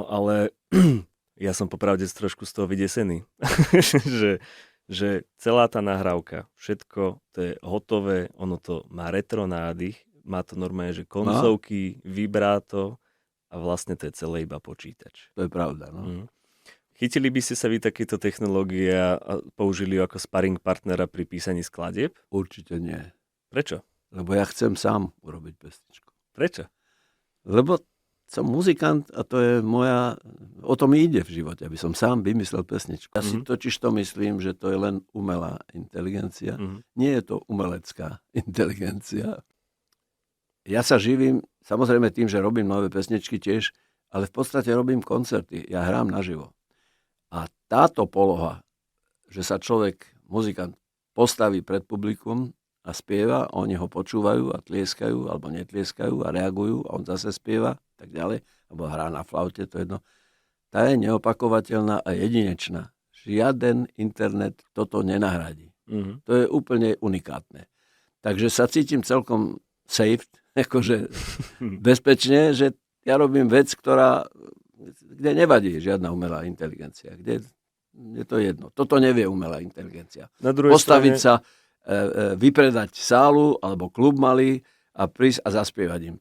No ale ja som popravde trošku z toho vydesený, že celá tá nahrávka, všetko to je hotové, ono to má retro nádych, má to normálne, že koncovky, vibráto a vlastne to je celé iba počítač. To je pravda, no. Mm. Chytili by ste sa vy takéto technológie a použili ju ako sparring partnera pri písaní skladieb? Určite nie. Prečo? Lebo ja chcem sám urobiť pesničku. Prečo? Lebo som muzikant a to je moja... O tom ide v živote, aby som sám vymyslel pesničku. Ja si totiž to myslím, že to je len umelá inteligencia. Nie je to umelecká inteligencia. Ja sa živím, samozrejme tým, že robím nové pesničky tiež, ale v podstate robím koncerty. Ja hrám naživo. A táto poloha, že sa človek, muzikant, postaví pred publikum a spieva, oni ho počúvajú a tlieskajú, alebo netlieskajú a reagujú a on zase spieva, tak ďalej, alebo hrá na flaute, to jedno. Tá je neopakovateľná a jedinečná. Žiaden internet toto nenahradí. To je úplne unikátne. Takže sa cítim celkom safe, akože bezpečne, že ja robím vec, kde nevadí žiadna umelá inteligencia. Kde je to jedno. Toto nevie umelá inteligencia. Postaviť sa, vypredať sálu alebo klub malý a prísť a zaspievať im.